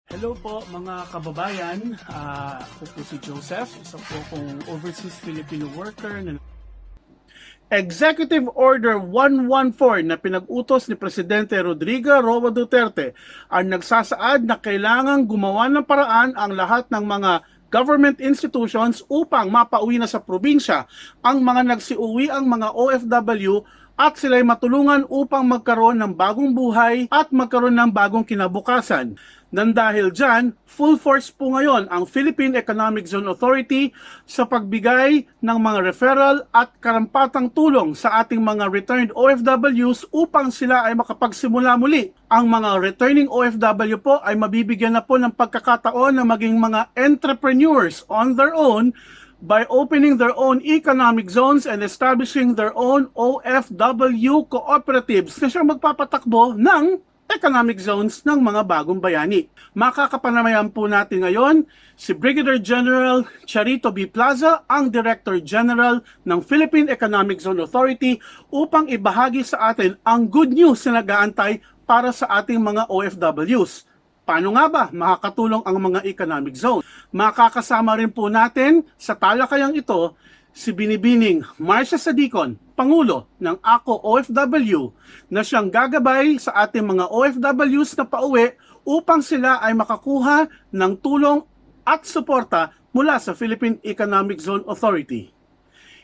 Hello po mga kababayan, ako po si Joseph, isa po kong overseas Filipino worker na Executive Order 114 na pinag-utos ni Presidente Rodrigo Roa Duterte ang nagsasaad na kailangang gumawa ng paraan ang lahat ng mga government institutions upang mapauwi na sa probinsya ang mga nagsiuwi ang mga OFW at sila'y matulungan upang magkaroon ng bagong buhay at magkaroon ng bagong kinabukasan. Nang dahil dyan, full force po ngayon ang Philippine Economic Zone Authority sa pagbigay ng mga referral at karampatang tulong sa ating mga returned OFWs upang sila ay makapagsimula muli. Ang mga returning OFW po ay mabibigyan na po ng pagkakataon na maging mga entrepreneurs on their own by opening their own economic zones and establishing their own OFW cooperatives na siyang magpapatakbo ng economic zones ng mga bagong bayani. Makakapanamayan po natin ngayon si Brigadier General Charito Plaza, ang Director General ng Philippine Economic Zone Authority upang ibahagi sa atin ang good news na nag-aantay para sa ating mga OFWs. Paano nga ba makakatulong ang mga economic zone? Makakasama rin po natin sa talakayang ito si Binibining Marcia Sadicon, Pangulo ng Ako OFW, na siyang gagabay sa ating mga OFWs na pauwi upang sila ay makakuha ng tulong at suporta mula sa Philippine Economic Zone Authority.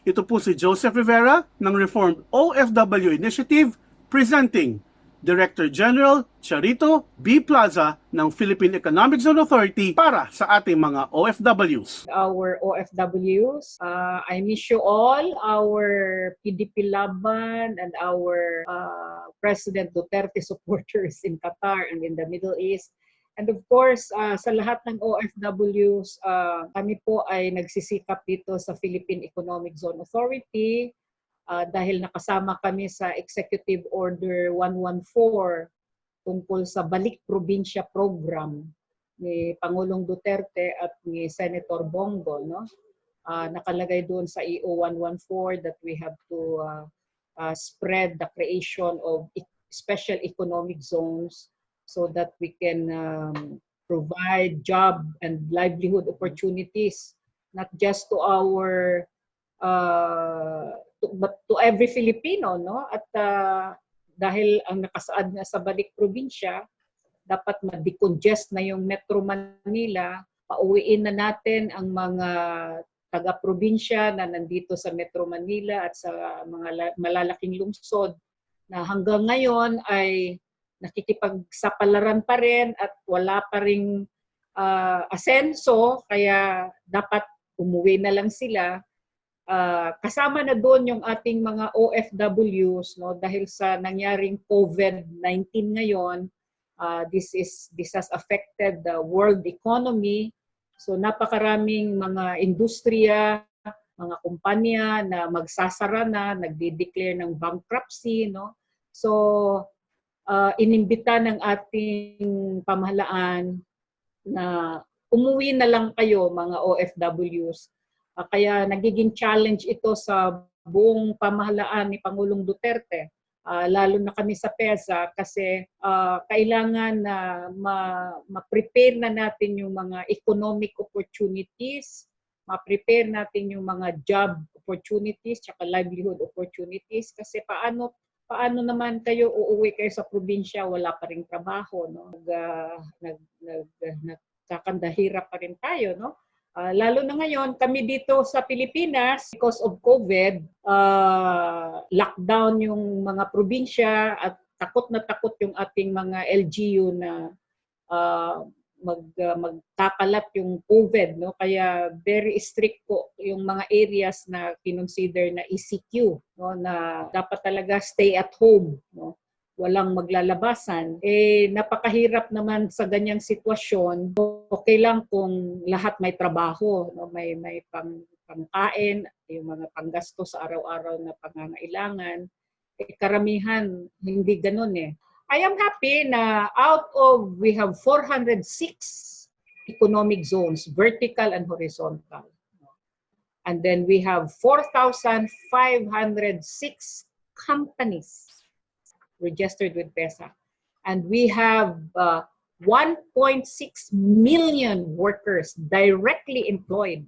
Ito po si Joseph Rivera ng Reformed OFW Initiative presenting Director General Charito Plaza ng Philippine Economic Zone Authority para sa ating mga OFWs. Our OFWs, I miss you all, our PDP Laban and our President Duterte supporters in Qatar and in the Middle East. And of course, sa lahat ng OFWs, kami po ay nagsisikap dito sa Philippine Economic Zone Authority dahil nakasama kami sa Executive Order 114 tungkol sa Balik Probincya Program ni Pangulong Duterte at ni Senator Bongo, no? Nakalagay doon sa EO 114 that we have to spread the creation of special economic zones so that we can provide job and livelihood opportunities not just to our but to every Filipino, no? At dahil ang nakasaad na sa Balik Probinsya, dapat ma-decongest na yung Metro Manila, pauwiin na natin ang mga taga-probinsya na nandito sa Metro Manila at sa mga malalaking lungsod na hanggang ngayon ay nakikipagsapalaran pa rin at wala pa ring asenso, kaya dapat umuwi na lang sila. Kasama na doon yung ating mga OFWs, no, dahil sa nangyaring COVID-19 ngayon. This has affected the world economy. So napakaraming mga industriya, mga kumpanya na magsasara na, nagde-declare ng bankruptcy, no. So inimbita ng ating pamahalaan na umuwi na lang kayo mga OFWs. Kaya nagiging challenge ito sa buong pamahalaan ni Pangulong Duterte, lalo na kami sa PEZA kasi kailangan na ma-prepare na natin yung mga economic opportunities, ma-prepare natin yung mga job opportunities, tsaka livelihood opportunities kasi paano naman kayo uuwi kayo sa probinsya, wala pa ring trabaho, no? Nagkakandahirap pa rin tayo, no? Lalo na ngayon, kami dito sa Pilipinas, because of COVID, lockdown yung mga probinsya at takot na takot yung ating mga LGU na magkakalat yung COVID, no? Kaya very strict po yung mga areas na kinonsider na ECQ, no? Na dapat talaga stay at home, no? Walang maglalabasan. Napakahirap naman sa ganyang sitwasyon. Okay lang kung lahat may trabaho, no? May pangkain, yung mga panggasto sa araw-araw na pangangailangan. Karamihan, hindi ganun eh. I am happy na we have 406 economic zones, vertical and horizontal. And then we have 4,506 companies registered with PEZA. And we have 1.6 million workers directly employed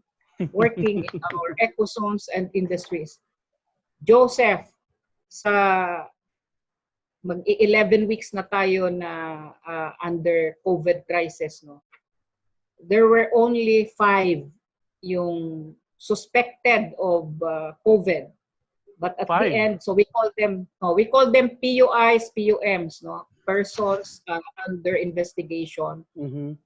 working in our ecozones and industries. Joseph, sa mag-11 weeks na tayo na under COVID crisis, no? There were only 5 yung suspected of COVID. But at the end, so we call them PUIs, PUMs, no? Persons under investigation,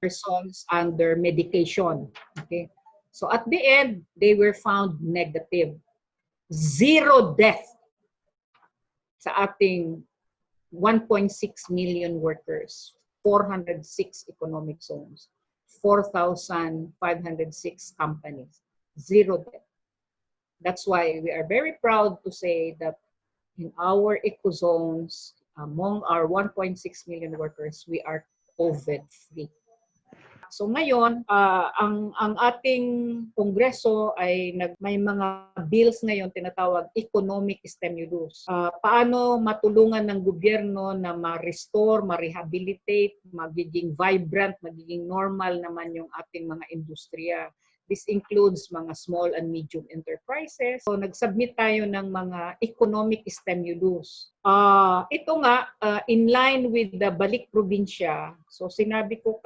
persons under medication. Okay. So at the end, they were found negative. 0 death sa ating 1.6 million workers, 406 economic zones, 4,506 companies, 0 death. That's why we are very proud to say that in our ecozones, among our 1.6 million workers, we are COVID-free. So ngayon, ang ating kongreso ay may mga bills ngayon tinatawag economic stimulus. Paano matulungan ng gobyerno na ma-restore, ma-rehabilitate, magiging vibrant, magiging normal naman yung ating mga industriya. This includes mga small and medium enterprises. So nag-submit tayo ng mga economic stimulus. Ito nga, in line with the Balik Probincya, so sinabi ko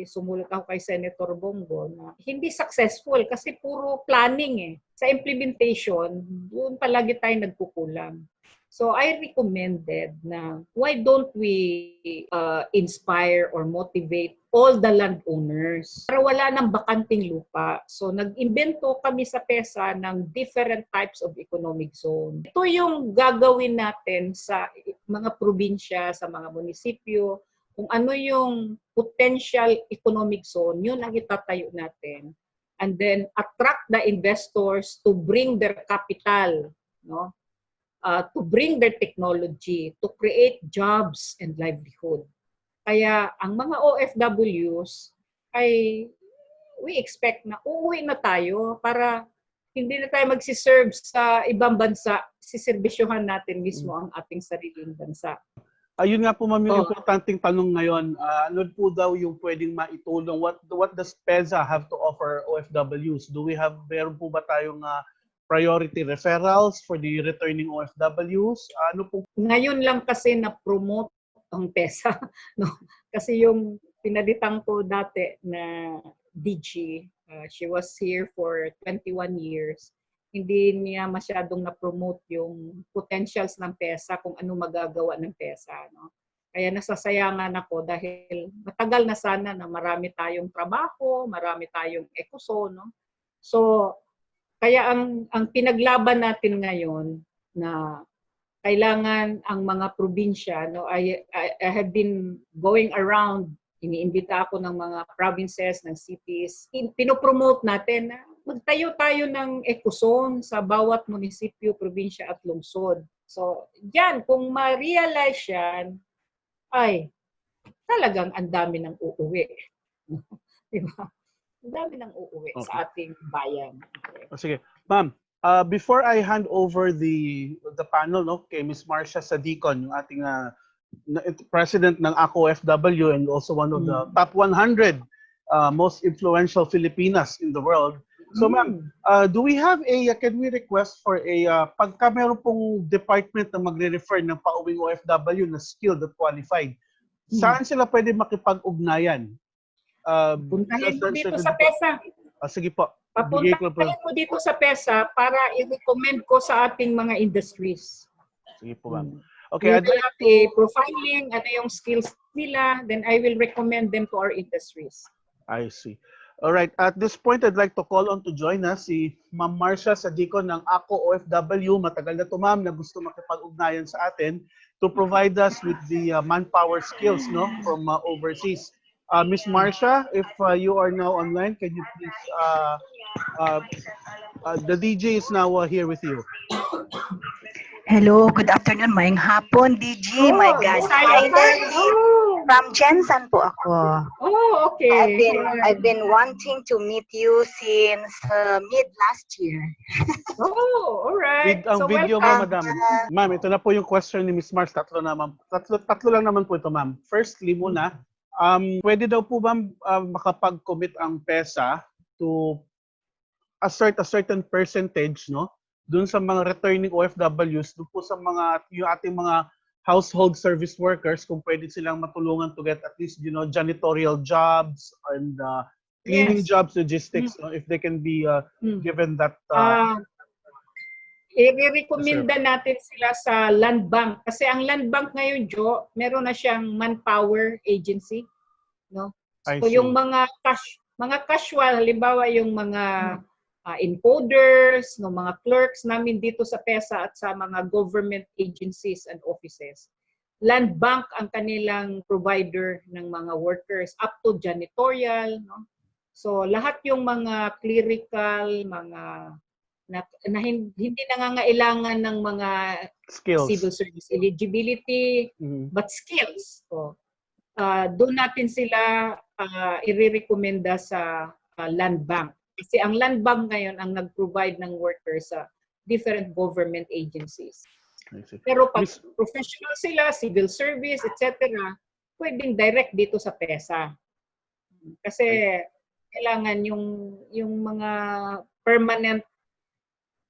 sumulat ako kay Senator Bongo na hindi successful kasi puro planning eh. Sa implementation, doon palagi tayo nagkukulang. So I recommended na why don't we inspire or motivate all the landowners para wala nang bakanting lupa. So nag-imbento kami sa PEZA ng different types of economic zone. Ito yung gagawin natin sa mga probinsya, sa mga munisipyo, kung ano yung potential economic zone, yun ang itatayo natin. And then attract the investors to bring their capital, no? To bring their technology, to create jobs and livelihood. Kaya ang mga OFWs ay we expect na uuwi na tayo para hindi na tayo magsiserve sa ibang bansa, siserbisyohan natin mismo ang ating sariling bansa. Ayun nga po ma'am, yung importanteng tanong ngayon, ano po daw yung pwedeng maitulong? What does PEZA have to offer OFWs? Meron po ba tayong priority referrals for the returning OFWs? Ano po? Ngayon lang kasi na-promote ang PEZA. No? Kasi yung pinalitan ko dati na DG, she was here for 21 years. Hindi niya masyadong na-promote yung potentials ng PEZA, kung ano magagawa ng PEZA. No? Kaya nasasayangan ako dahil matagal na sana na marami tayong trabaho, marami tayong ecozone. No? So, kaya ang pinaglaban natin ngayon na kailangan ang mga probinsya, no, I have been going around, iniimbita ako ng mga provinces, ng cities, pinopromote natin na magtayo tayo ng ecozone sa bawat munisipyo, probinsya at lungsod. So, yan, kung ma-realize yan, ay talagang ang dami ng uuwi. Diba? Ang dami ng uuwi sa ating bayan. Sige. Ma'am, before I hand over the panel, no, kay Ms. Marcia Sadicon, yung ating president ng ACO OFW and also one of the top 100 most influential Filipinas in the world. So ma'am, can we request for pagka meron pong department na magre-refer ng pauwing OFW na skilled at qualified, saan sila pwede makipag-ugnayan? Puntahin mo dito sa PEZA. Sige po. Papuntahin mo dito sa PEZA para i-recommend ko sa ating mga industries. Sige po, ma'am. Okay, I'd like profiling, ano yung skills nila, then I will recommend them to our industries. I see. All right. At this point, I'd like to call on to join us si Ma'am Marcia Sadicon ng ACO OFW. Matagal na to, ma'am, na gusto makipag-ugnayan sa atin to provide us with the manpower skills, no, from overseas. Ms. Marcia, if you are now online, can you please, the DJ is now here with you. Hello, good afternoon, maayong hapon, DG. My God, From Jensen po ako. Oh, okay. I've been wanting to meet you since mid last year. Oh, all right. Ang So video mo, welcome. madam. Ma'am, ito na po yung question ni Miss Mars. Tatlo lang naman po ito, ma'am. Firstly muna, pwede daw po ba makapag-commit ang PEZA to assert a certain percentage, no? Doon sa mga returning OFWs, doon po sa yung ating mga household service workers, kung pwede silang matulungan to get at least, janitorial jobs and cleaning jobs, logistics, no? If they can be given that I-recommenda natin sila sa land bank. Kasi ang land bank ngayon, Jo, meron na siyang manpower agency. No? So yung mga casual, halimbawa yung mga encoders, no, mga clerks namin dito sa PEZA at sa mga government agencies and offices. Land bank ang kanilang provider ng mga workers up to janitorial. No? So lahat yung mga clerical, mga na hindi nangangailangan ng mga skills, civil service eligibility, but skills. So, doon natin sila i-recommenda sa land bank. Kasi ang land bank ngayon ang nag-provide ng workers sa different government agencies. Pero pag professional sila, civil service, etc., pwedeng direct dito sa PEZA. Kasi kailangan yung mga permanent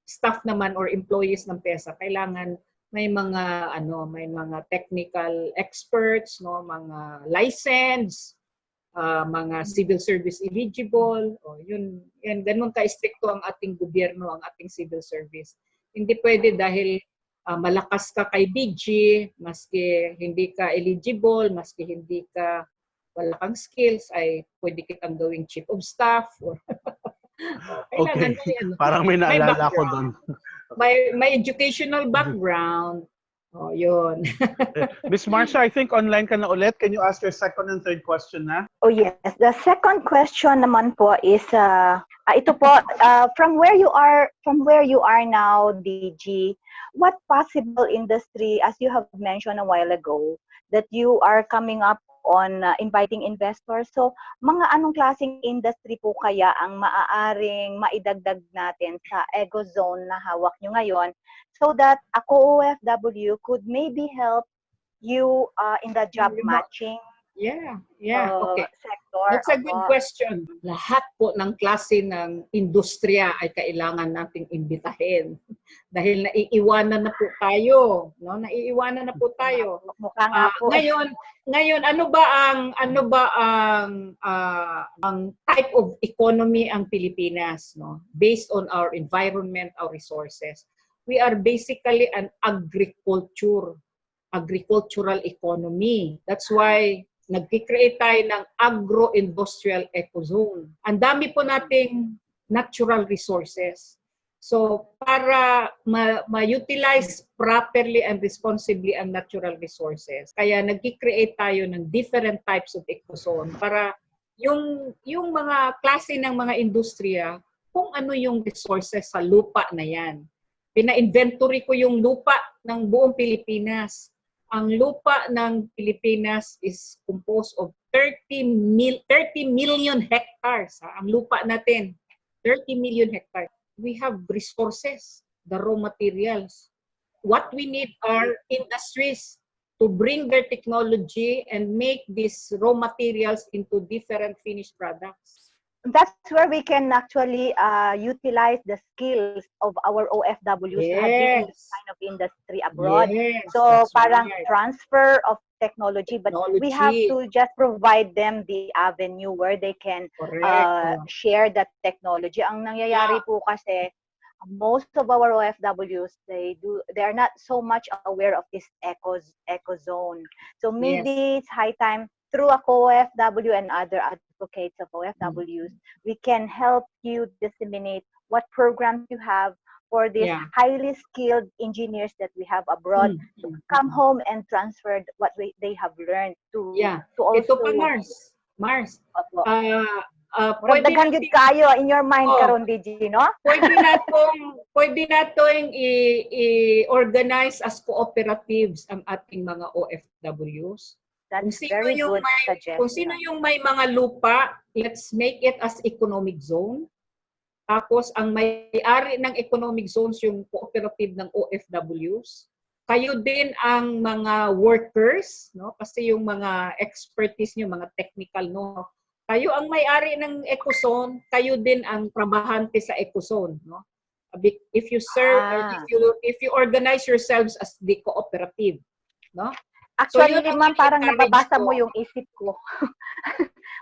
staff naman or employees ng PEZA, kailangan may mga technical experts, no, mga license, mga civil service eligible, yan ganun ka-stricto ang ating gobyerno, ang ating civil service. Hindi pwede dahil malakas ka kay DG, maski hindi ka eligible, maski hindi ka wala kang skills, ay pwede kitang gawing chief of staff or okay. Parang may naalala ko doon. May educational background. Oh, yun. Miss Marcia, I think online ka na ulit. Can you ask your second and third question na? Oh yes, the second question naman po is ito po, from where you are now, DG, what possible industry, as you have mentioned a while ago, that you are coming up on inviting investors. So, mga anong klaseng industry po kaya ang maaaring maidagdag natin sa eco zone na hawak nyo ngayon so that ako OFW could maybe help you in the job matching okay. sector? That's a good question. Lahat po ng klase ng industriya ay kailangan nating imbitahin. Dahil naiiwanan na po tayo, no? Naiiwanan na po tayo. Mukha nga po. Ngayon ano ba ang type of economy ang Pilipinas, no? Based on our environment, our resources. We are basically an agricultural economy. That's why nag-create tayo ng agro-industrial ecozone. Ang dami po nating natural resources. So, para ma-utilize properly and responsibly ang natural resources, kaya nag-create tayo ng different types of ecozone para yung mga klase ng mga industriya, kung ano yung resources sa lupa na yan. Pina-inventory ko yung lupa ng buong Pilipinas. Ang lupa ng Pilipinas is composed of 30 million hectares. Ang lupa natin, 30 million hectares. We have resources, the raw materials. What we need are industries to bring their technology and make these raw materials into different finished products. That's where we can actually utilize the skills of our OFWs having this kind of industry abroad. So parang transfer of technology, but we have to just provide them the avenue where they can share that technology. Ang nangyayari po kasi, most of our OFWs, they are not so much aware of this eco zone. So maybe it's high time through a OFW and other advocates of OFWs, we can help you disseminate what programs you have for these highly skilled engineers that we have abroad to come home and transfer what they have learned to also. Ito pa, Mars. Daghan gid kayo in your mind karon, DG, no? Pwede natong i-organize as cooperatives ang ating mga OFWs. That's very good Kung sino suggestion. yung may mga lupa, let's make it as economic zone. Tapos ang may-ari ng economic zones yung cooperative ng OFWs. Kayo din ang mga workers, no? Kasi yung mga expertise nyo, mga technical, no? Kayo ang may-ari ng ecozone, kayo din ang trabahante sa ecozone, no? If you serve, or if you organize yourselves as the cooperative, no? Actually, So, ma'am, parang nababasa mo yung isip ko.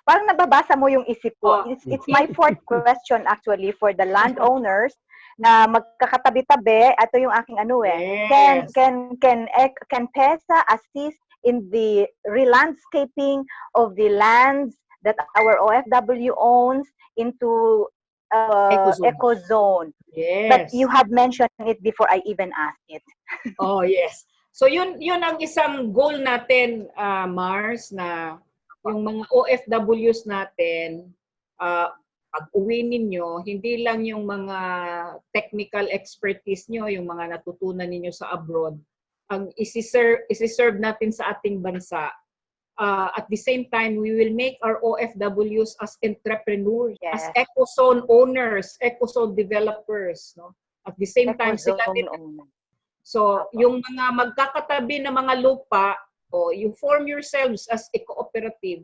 Parang nababasa mo yung isip ko. It's my fourth question actually for the landowners na magkakatabi-tabi. Ito yung aking ano eh. Yes. Can PEZA assist in the relandscaping of the lands that our OFW owns into ecozone? Yes. But you have mentioned it before I even asked it. Oh, yes. So yun ang isang goal natin, Mars, na yung mga OFWs natin, pag-uwi ninyo, hindi lang yung mga technical expertise nyo, yung mga natutunan ninyo sa abroad, ang isi-serve natin sa ating bansa. At the same time, we will make our OFWs as entrepreneurs, as ecozone owners, ecozone developers, no? At the same time, sila din. So, yung mga magkakatabi na mga lupa, you form yourselves as a cooperative,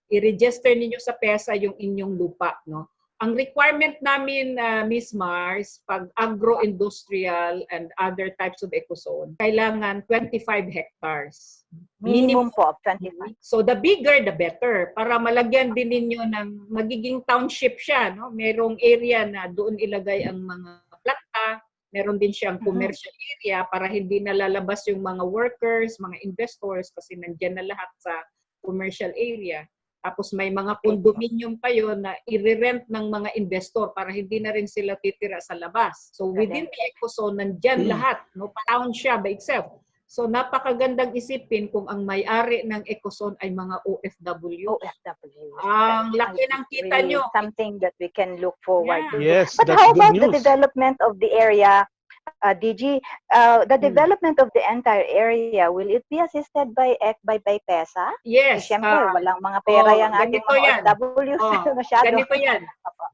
i-register ninyo sa PEZA yung inyong lupa, no? Ang requirement namin, Miss Mars, pag agro-industrial and other types of ecozone, kailangan 25 hectares. Minimum po of 25. So, the bigger, the better. Para malagyan din ninyo ng magiging township siya, no? Merong area na doon ilagay ang mga planta. Meron din siyang commercial area para hindi nalalabas yung mga workers, mga investors kasi nandiyan na lahat sa commercial area. Tapos may mga condominium pa yun na i-rent ng mga investor para hindi na rin sila titira sa labas. So within the ecozone, nandiyan lahat. No? Town siya by itself. So napakagandang isipin kung ang may-ari ng ecozone ay mga OFW. Ang laki ng kita really nyo. Something that we can look forward to. Yes, But that's how good about news. the development of the area, DG? The development of the entire area, will it be assisted by PEZA? Yes. Siyempre, walang mga pera yung ating ganito yan. mga OFWs masyado. Ganito yan.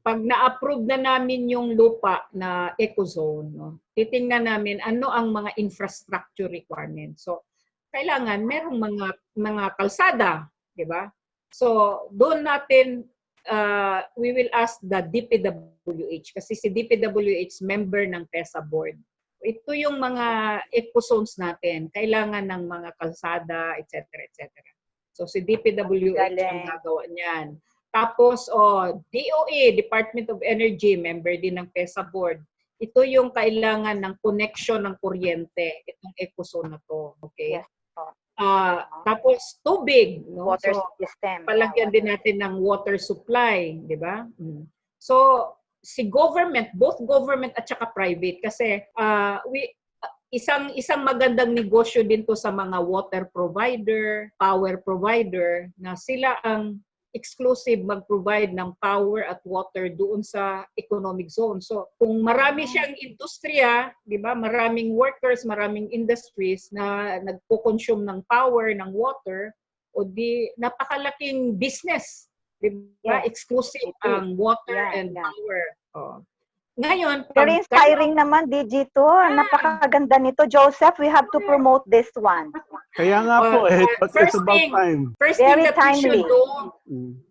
Pag na-approve na namin yung lupa na ecozone, no, titingnan namin ano ang mga infrastructure requirements. So, kailangan merong mga kalsada, di ba? So, doon natin, we will ask the DPWH kasi si DPWH member ng PEZA board. Ito yung mga ecozones natin. Kailangan ng mga kalsada, etc. etc. So, si DPWH ang gagawa niyan. Tapos, DOE, Department of Energy, member din ng PEZA board. Ito yung kailangan ng connection ng kuryente, itong ecozone na to. Okay? Yes. Tapos, tubig. No? Water so, system. Palagyan din natin ng water supply. Di ba? So, si government, both government at saka private, kasi isang magandang negosyo din to sa mga water provider, power provider, na sila ang exclusive mag-provide ng power at water doon sa economic zone. So, kung marami siyang industriya, di ba, maraming workers, maraming industries na nagpo-consume ng power, ng water, o di napakalaking business, di ba? Exclusive ang water and power. Ngayon, very inspiring naman, DG to. Napakaganda nito. Joseph, we have to promote this one. Kaya nga po, it's about time. First Very thing that timely. we should do,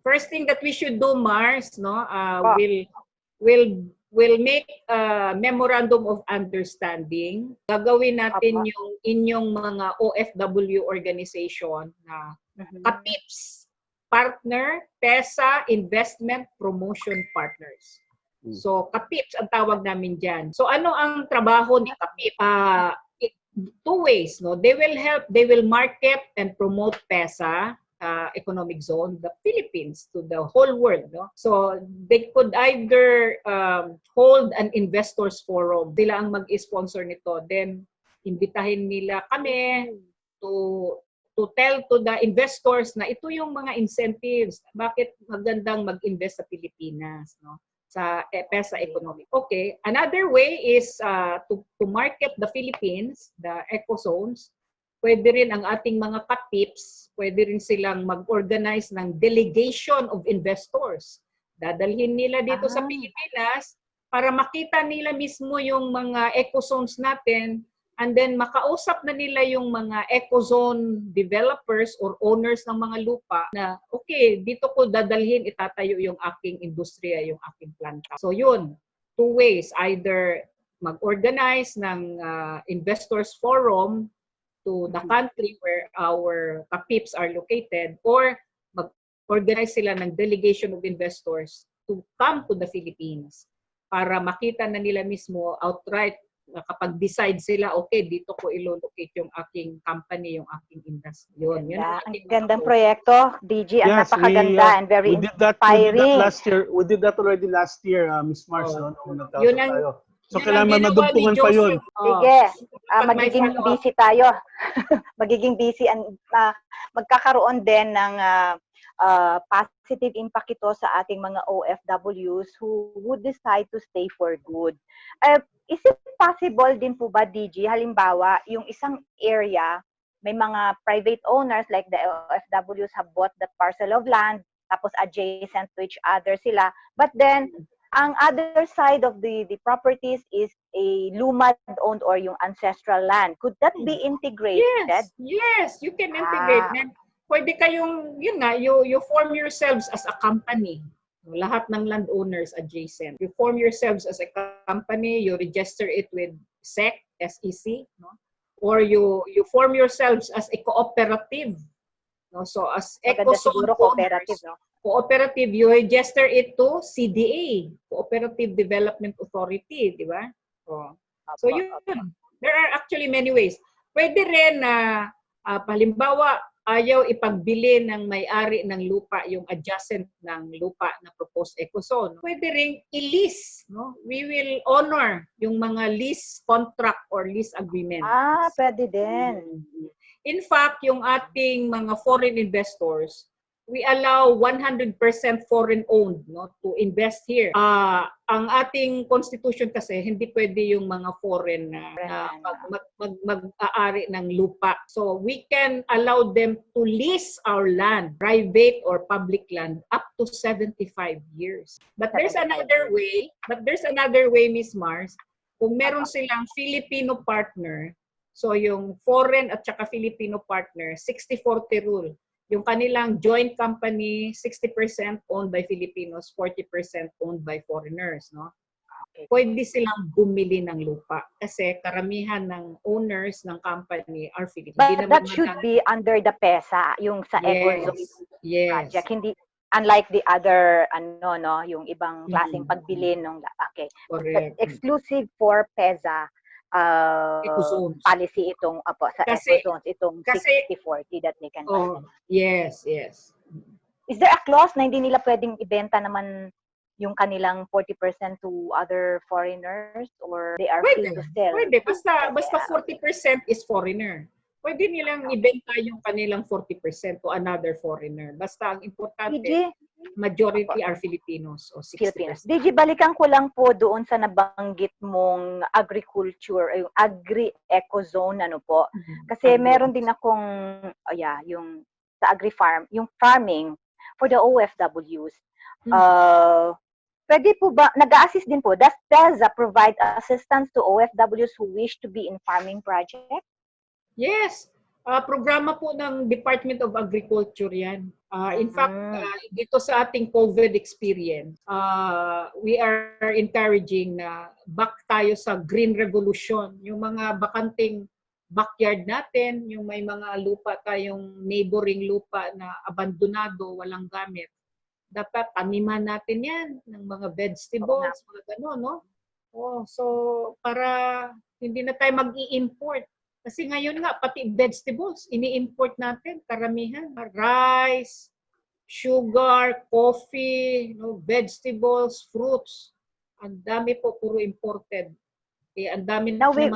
first thing that we should do, Mars, no, we'll make a memorandum of understanding. Gagawin natin yung inyong mga OFW organization na KAPIPS, Partner, PEZA, Investment Promotion Partners. So, KAPIPS ang tawag namin dyan. So, ano ang trabaho ni KAPIP? Two ways, no? They will market and promote PEZA, economic zone, the Philippines, to the whole world, no? So, they could either hold an investors forum. Sila ang mag-sponsor nito. Then, imbitahin nila kami to tell to the investors na ito yung mga incentives. Bakit magandang mag-invest sa Pilipinas, no? Sa PEZA economic. Okay. Another way is to market the Philippines, the ecozones, pwede rin ang ating mga ka-tips, pwede rin silang mag-organize ng delegation of investors. Dadalhin nila dito sa Pilipinas para makita nila mismo yung mga ecozones natin, and then makausap na nila yung mga ecozone developers or owners ng mga lupa na, okay, dito ko dadalhin, itatayo yung aking industriya, yung aking planta. So yun, two ways, either mag-organize ng investors forum to the country where our kapips are located, or mag-organize sila ng delegation of investors to come to the Philippines para makita na nila mismo outright kapag decide sila, okay, dito ko ilo-locate yung aking company, yung aking industry. Yun. Ang gandang proyekto, DG. Ang Yes, napakaganda and very we did that inspiring. last year. We did that already last year, Miss Mars. Oh. Nung Yun nagkaso ang- tayo. So, yun kailangan ang ginawa ni madugtungan pa yun. Joseph. Sige, Pag may magiging follow-up. busy tayo. Magiging busy and magkakaroon din ng positive impact ito sa ating mga OFWs who would decide to stay for good. Is it possible din po ba, DG, halimbawa, yung isang area, may mga private owners like the OFWs have bought that parcel of land, tapos adjacent to each other sila, but then, ang other side of the properties is a lumad-owned or yung ancestral land. Could that be integrated? Yes, you can integrate. Then, pwede kayong, yun nga, you form yourselves as a company. Lahat ng landowners adjacent. You form yourselves as a company, you register it with SEC, no? Or you form yourselves as a cooperative. No? So as Maganda ecozone siguro cooperative, owners, no? cooperative, you register it to CDA, Cooperative Development Authority, di ba? So yun, there are actually many ways. Pwede rin na, halimbawa, ayaw ipagbili ng may-ari ng lupa, yung adjacent ng lupa na proposed ecozone. Pwede rin i-lease, no? We will honor yung mga lease contract or lease agreement. Pwede din. In fact, yung ating mga foreign investors, we allow 100% foreign-owned, no, to invest here. Ang ating constitution kasi, hindi pwede yung mga foreign na mag-aari ng lupa. So we can allow them to lease our land, private or public land, up to 75 years. But there's another way, Ms. Mars, kung meron silang Filipino partner, so yung foreign at saka Filipino partner, 60-40 rule. Yung kanilang joint company, 60% owned by Filipinos, 40% owned by foreigners, no? Okay. Pwede silang bumili ng lupa kasi karamihan ng owners ng company are Filipino. But that should be under the PEZA, yung sa ecozone project. Hindi, unlike the other, yung ibang klaseng pagbili ng, okay. Correct. Exclusive for PEZA policy itong sa ecozones, itong 60-40 that they can buy. Yes. Is there a clause na hindi nila pwedeng ibenta naman yung kanilang 40% to other foreigners, or they are free to sell? Pwede. Basta 40% is foreigner. Pwede nilang ibenta yung kanilang 40% to another foreigner. Basta ang importante, majority are Filipinos o 60%. DG, balikan ko lang po doon sa nabanggit mong agriculture, yung agri-ecozone, po. Kasi meron din akong, yung sa agri-farm, yung farming for the OFWs. Pwede po ba, nag-a-assist din po, does PEZA provide assistance to OFWs who wish to be in farming project? Yes. Programa po ng Department of Agriculture yan. In fact, dito sa ating COVID experience, we are encouraging na back tayo sa green revolution. Yung mga bakanting backyard natin, yung may mga lupa tayong neighboring lupa na abandonado, walang gamit. Dapat taniman natin yan ng mga vegetables, mga gano'n, no? So, para hindi na tayo mag-i-import. Kasi ngayon nga, pati vegetables, ini-import natin, karamihan. Rice, sugar, coffee, vegetables, fruits. Ang dami po, puro imported. Ang dami Now, we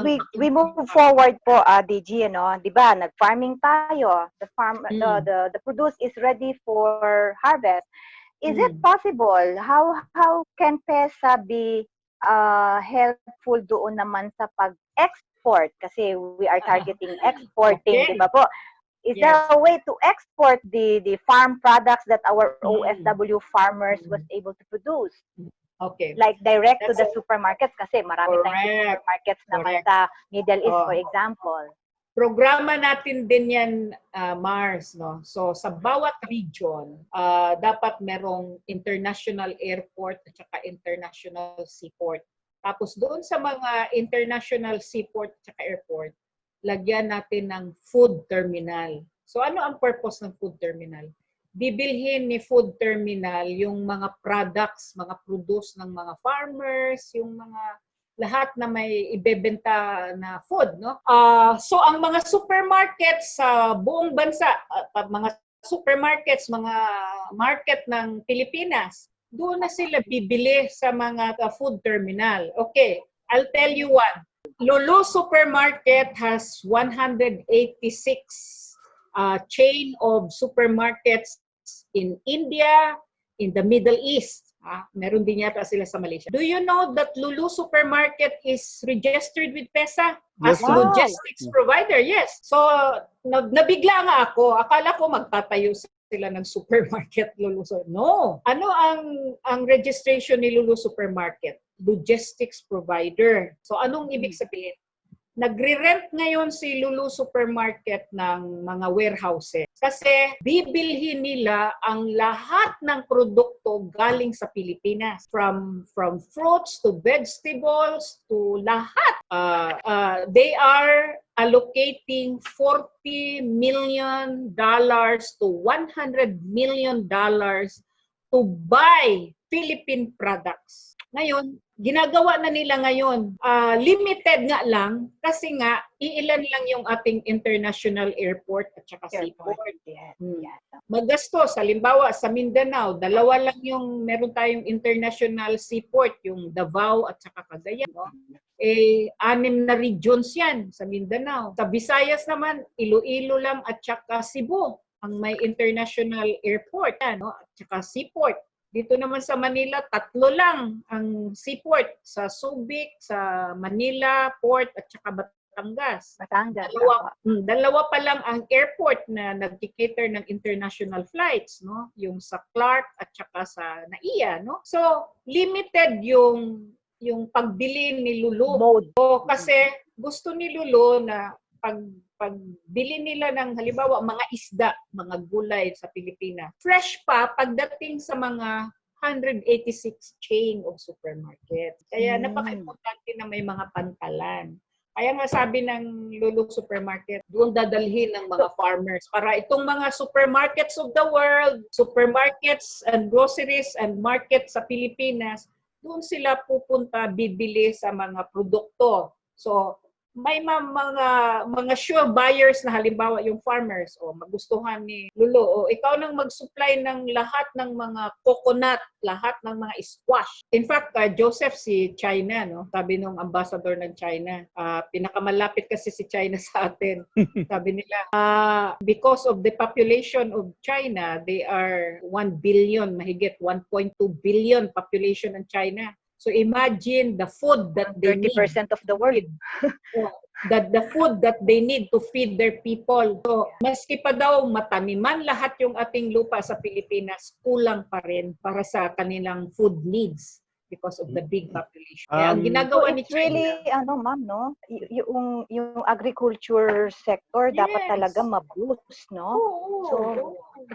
move forward po, DG, di ba? Nag-farming tayo. The produce is ready for harvest. Is it possible? How can PEZA be helpful doon naman sa pag-export export kasi we are targeting exporting, Okay. di ba po? Is there a way to export the farm products that our OFW farmers was able to produce? Okay. Like direct to the That's supermarkets kasi marami tayong correct. supermarkets naman Correct. sa Middle East, Oh. for example. Programa natin din yan, Mars, no? So, sa bawat region, dapat merong international airport at saka international seaport. Tapos doon sa mga international seaport at saka airport, lagyan natin ng food terminal. So, ano ang purpose ng food terminal? Bibilhin ni food terminal yung mga products, mga produce ng mga farmers, yung mga lahat na may ibebenta na food, no? So ang mga supermarkets sa buong bansa, mga supermarkets, mga market ng Pilipinas, doon na sila bibili sa mga food terminal. Okay, I'll tell you one. Lulu Supermarket has 186 chain of supermarkets in India, in the Middle East. Meron din yata sila sa Malaysia. Do you know that Lulu Supermarket is registered with PEZA as Yes, logistics provider? Yes. So, nabigla nga ako. Akala ko magtatayo sila ng supermarket Lulu. No. Ano ang registration ni Lulu Supermarket? Logistics provider. So, anong ibig sabihin? Nagre-rent ngayon si Lulu Supermarket ng mga warehouses kasi bibilhin nila ang lahat ng produkto galing sa Pilipinas, from fruits to vegetables to lahat. They are allocating $40 million to $100 million to buy Philippine products. Ngayon, ginagawa na nila ngayon. Limited nga lang kasi nga iilan lang yung ating international airport at saka seaport. Magastos. Halimbawa sa Mindanao, 2 lang yung meron tayong international seaport, yung Davao at saka Cagayan. No? 6 na regions yan sa Mindanao. Sa Visayas naman, Iloilo lang at saka Cebu ang may international airport, no? At saka seaport. Dito naman sa Manila, 3 lang ang seaport, sa Subic, sa Manila Port at saka Batangas. Dalawa pa lang ang airport na nagki-cater ng international flights, no? Yung sa Clark at saka sa NAIA, no? So, limited yung pagbili ni Lulu. Kasi gusto ni Lulu na pagbili nila ng halimbawa mga isda, mga gulay sa Pilipinas, fresh pa pagdating sa mga 186 chain of supermarkets. Kaya napaka-importante na may mga pantalan. Kaya nga sabi ng Lulu Supermarket, doon dadalhin ng mga farmers para itong mga supermarkets of the world, supermarkets and groceries and markets sa Pilipinas, doon sila pupunta bibili sa mga produkto. So, may mga sure buyers na halimbawa yung farmers o magustuhan ni Lulu o ikaw nang mag-supply ng lahat ng mga coconut, lahat ng mga squash. In fact, Joseph, si China, no? Sabi nung ambassador ng China, pinakamalapit kasi si China sa atin. Sabi nila, because of the population of China, they are 1 billion, mahigit 1.2 billion population ng China. So imagine the food that they 30% of the world. The food that they need to feed their people. So maski pa daw mataniman lahat yung ating lupa sa Pilipinas, kulang pa rin para sa kanilang food needs because of the big population. Kaya ang ginagawa ni China, really, ma'am, no? Yung agriculture sector dapat talaga ma-boost, no? So,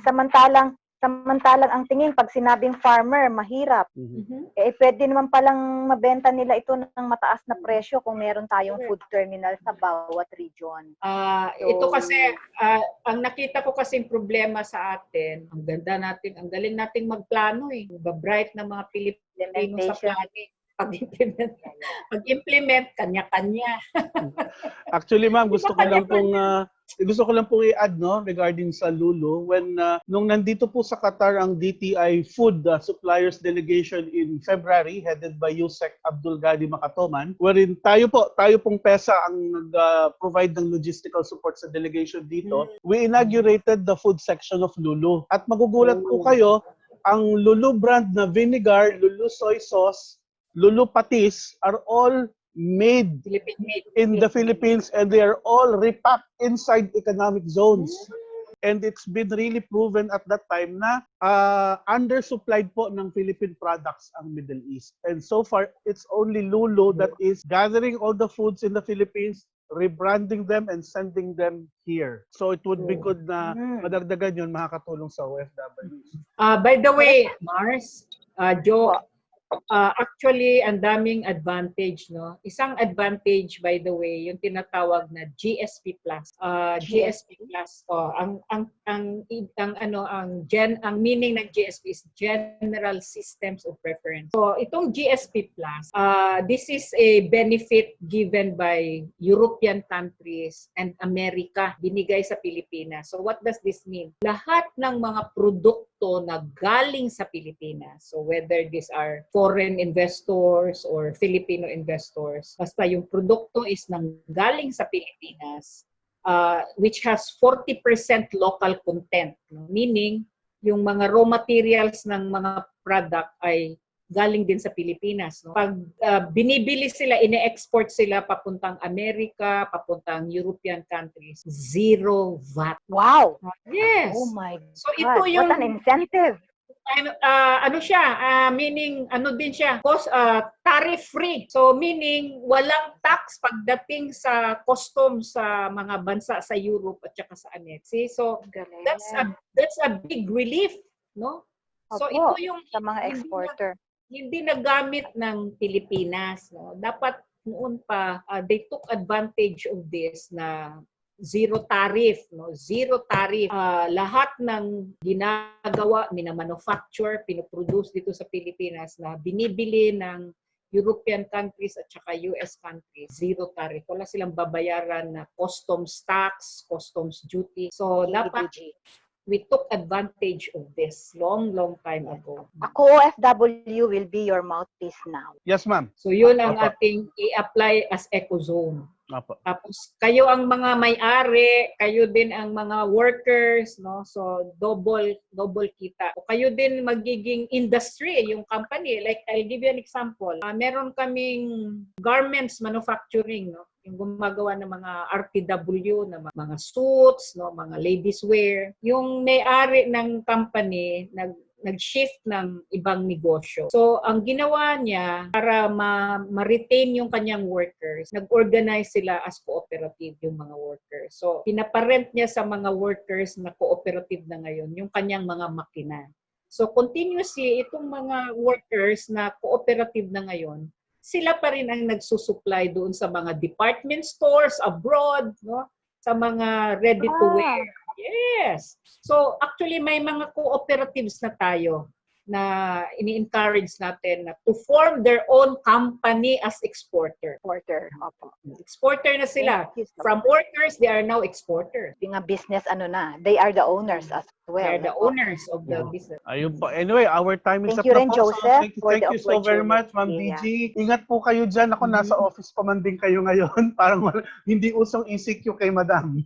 samantalang ang tingin pag sinabing farmer, mahirap. Pwede naman palang mabenta nila ito ng mataas na presyo kung meron tayong food terminal sa bawat region. Ito kasi, ang nakita ko kasing problema sa atin, ang ganda natin, ang galing nating magplano eh. Bright na mga Pilipino sa planning. Pag-implement, kanya-kanya. Actually, ma'am, gusto ko lang pong i-add, no, regarding sa Lulu. When nung nandito po sa Qatar ang DTI Food Suppliers Delegation in February, headed by Yusek Abdul Gadi Makatoman, wherein tayo pong PEZA ang nag-provide ng logistical support sa delegation dito, we inaugurated the food section of Lulu. At magugulat po kayo, ang Lulu brand na vinegar, Lulu soy sauce, Lulu patis are all made Philippine-made. in the Philippines, and they are all repacked inside economic zones. And it's been really proven at that time na undersupplied po ng Philippine products ang Middle East. And so far, it's only Lulu that is gathering all the foods in the Philippines, rebranding them, and sending them here. So it would be good na madagdagan yun, makakatulong sa OFWs. By the way, Mars, Joe, actually, ang daming advantage, no? Isang advantage, by the way, yung tinatawag na GSP Plus. GSP Plus, ang meaning ng GSP is General Systems of Preference. So, itong GSP Plus, this is a benefit given by European countries and America, binigay sa Pilipinas. So, what does this mean? Lahat ng mga produkto na galing sa Pilipinas, so whether these are foreign investors or Filipino investors, basta yung produkto is galing sa Pilipinas, which has 40% local content, no? Meaning yung mga raw materials ng mga product ay galing din sa Pilipinas, no? Pag binibili sila, ine-export sila papuntang Amerika, papuntang European countries, zero VAT. Wow! Yes! Oh my So God, ito yung what an incentive! ano siya, meaning ano din siya, tariff free. So meaning walang tax pagdating sa customs sa mga bansa sa Europe at saka sa Annex. So that's a big relief, no? So Opo, ito yung sa mga exporter. hindi nagamit ng Pilipinas, no? Dapat noon pa they took advantage of this na zero tariff, no? Zero tariff. Lahat ng ginagawa, minamanufacture, pinoproduce dito sa Pilipinas na binibili ng European countries at saka US countries, zero tariff. Wala silang babayaran na customs tax, customs duty. So, dapat we took advantage of this long time ago. Ako, OFW will be your mouthpiece now. Yes, ma'am. So, yun ang ating i-apply as ecozone. Tapos kayo ang mga may-ari, kayo din ang mga workers, no? So double kita. O kayo din magiging industry, yung company. Like I'll give you an example. Meron kaming garments manufacturing, no? Yung gumagawa ng mga RTW na mga suits, no, mga ladies wear. Yung may-ari ng company nag-shift ng ibang negosyo. So, ang ginawa niya para ma-retain yung kanyang workers, nag-organize sila as cooperative yung mga workers. So, pinaparent niya sa mga workers na cooperative na ngayon yung kanyang mga makina. So, continuously, itong mga workers na cooperative na ngayon, sila pa rin ang nagsusupply doon sa mga department stores abroad, no? Sa mga ready-to-wear. Yes. So actually may mga cooperatives na tayo na ini-encourage natin na to form their own company as exporter. Exporter na sila. From workers, they are now exporters. Yung business, they are the owners as well. They are the owners of the business. Ayun po. Anyway, our time is up Thank you na rin, po. Joseph, Thank you so very much, Ma'am DG. Ingat po kayo dyan. Ako, nasa office pa man din kayo ngayon. Parang hindi usong ECQ kay Madam.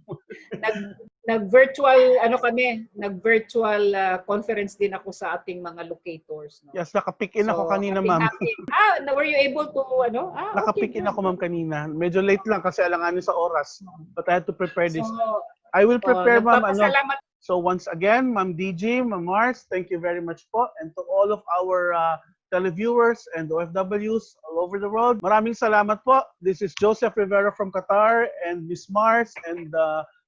Nag-virtual conference din ako sa ating mga locators, no? Yes, naka-pick in ako kanina, ma'am. Were you able to Naka-pick in ako, ma'am, kanina. Medyo late lang kasi alanganin sa oras. But I had to prepare this. So, I will prepare, ma'am. Salamat. So once again, Ma'am DG, Ma'am Mars, thank you very much po. And to all of our televiewers and OFWs all over the world, maraming salamat po. This is Joseph Rivera from Qatar and Miss Mars and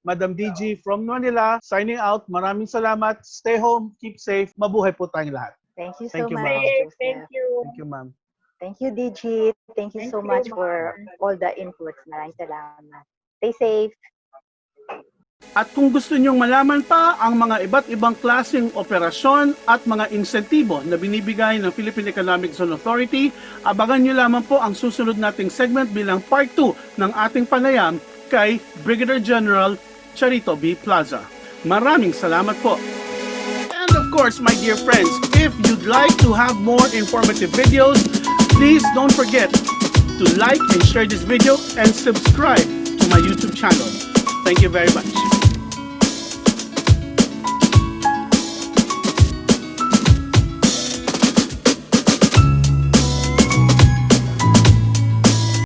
Madam DG from Manila, signing out. Maraming salamat. Stay home, keep safe. Mabuhay po tayong lahat. Thank you so Thank you, much. ma'am. Thank you. Thank you, ma'am. Thank you, DG. Thank you so much for all the inputs. Maraming salamat. Stay safe. At kung gusto nyong malaman pa ang mga iba't ibang klaseng operasyon at mga insentibo na binibigay ng Philippine Economic Zone Authority, abangan nyo lamang po ang susunod nating segment bilang part 2 ng ating panayam kay Brigadier General Charito Plaza. Maraming salamat po. And of course, my dear friends, if you'd like to have more informative videos, please don't forget to like and share this video and subscribe to my YouTube channel. Thank you very much.